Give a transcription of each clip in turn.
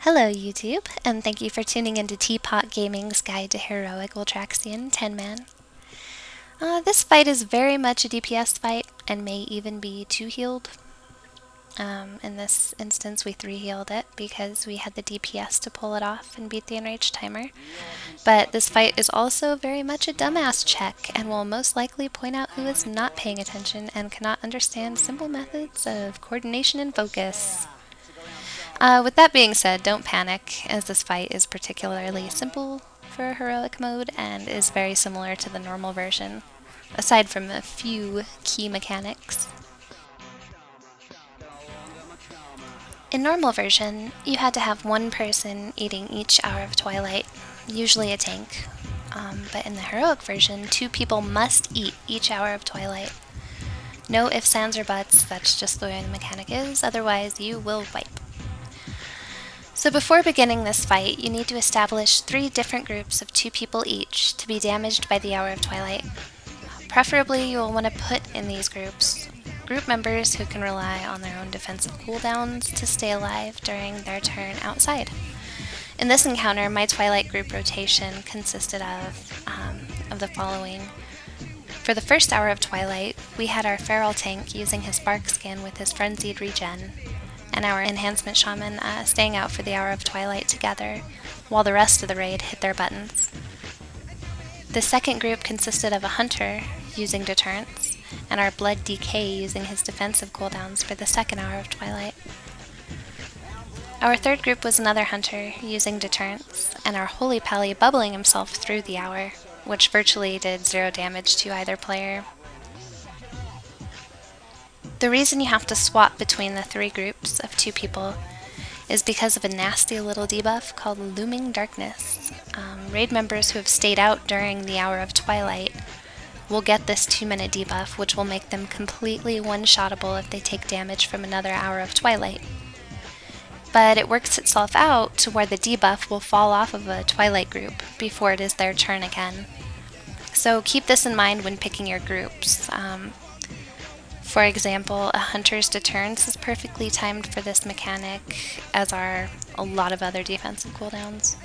Hello YouTube, and thank you for tuning into Teapot Gaming's Guide to Heroic Ultraxion 10-man. This fight is very much a DPS fight, and may even be 2-healed. In this instance we 3-healed it because we had the DPS to pull it off and beat the enraged timer. But this fight is also very much a dumbass check, and will most likely point out who is not paying attention and cannot understand simple methods of coordination and focus. With that being said, don't panic, as this fight is particularly simple for heroic mode and is very similar to the normal version, aside from a few key mechanics. In normal version, you had to have one person eating each hour of twilight, usually a tank. But in the heroic version, 2 people must eat each hour of twilight. No ifs, ands, or buts, that's just the way the mechanic is, otherwise you will wipe. So before beginning this fight, you need to establish 3 different groups of 2 people each to be damaged by the hour of twilight. Preferably, you will want to put in these groups group members who can rely on their own defensive cooldowns to stay alive during their turn outside. In this encounter, my twilight group rotation consisted of the following. For the first hour of twilight, we had our feral tank using his bark skin with his frenzied regen, and our enhancement shaman staying out for the hour of twilight together, while the rest of the raid hit their buttons. The second group consisted of a hunter using deterrence, and our blood DK using his defensive cooldowns for the second hour of twilight. Our third group was another hunter using deterrence, and our holy pally bubbling himself through the hour, which virtually did 0 damage to either player. The reason you have to swap between the 3 groups of 2 people is because of a nasty little debuff called Looming Darkness. Raid members who have stayed out during the hour of twilight will get this 2-minute debuff, which will make them completely one-shottable if they take damage from another hour of twilight. But it works itself out to where the debuff will fall off of a twilight group before it is their turn again. So keep this in mind when picking your groups. For example, a hunter's deterrence is perfectly timed for this mechanic, as are a lot of other defensive cooldowns.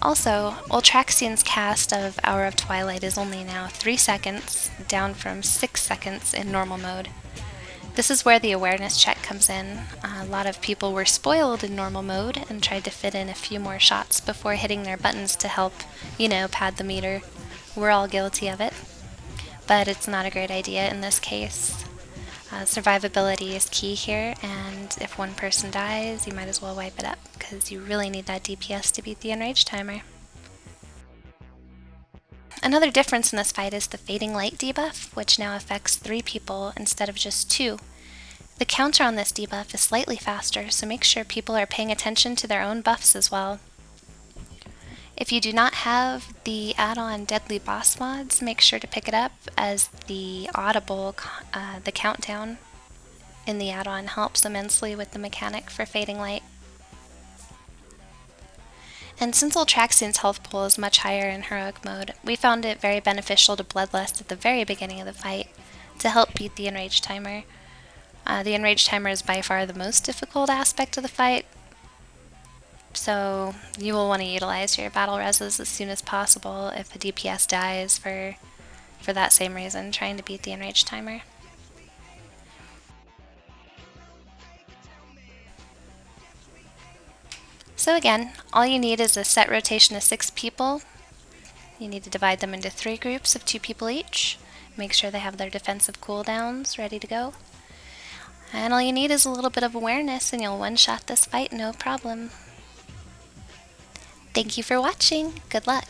Also, Ultraxion's cast of Hour of Twilight is only now 3 seconds, down from 6 seconds in normal mode. This is where the awareness check comes in. A lot of people were spoiled in normal mode and tried to fit in a few more shots before hitting their buttons to help, pad the meter. We're all guilty of it, but it's not a great idea in this case. Survivability is key here, and if one person dies, you might as well wipe it up, because you really need that DPS to beat the enraged timer. Another difference in this fight is the Fading Light debuff, which now affects 3 people instead of just 2. The counter on this debuff is slightly faster, so make sure people are paying attention to their own buffs as well. If you do not have the add-on Deadly Boss mods, make sure to pick it up, as the audible, the countdown in the add-on helps immensely with the mechanic for Fading Light. And since Ultraxion's health pool is much higher in heroic mode, we found it very beneficial to Bloodlust at the very beginning of the fight to help beat the enraged timer. The enraged timer is by far the most difficult aspect of the fight, so you will want to utilize your battle reses as soon as possible if a DPS dies for that same reason, trying to beat the enraged timer. So again, all you need is a set rotation of 6 people. You need to divide them into 3 groups of 2 people each. Make sure they have their defensive cooldowns ready to go. And all you need is a little bit of awareness and you'll one-shot this fight no problem. Thank you for watching. Good luck.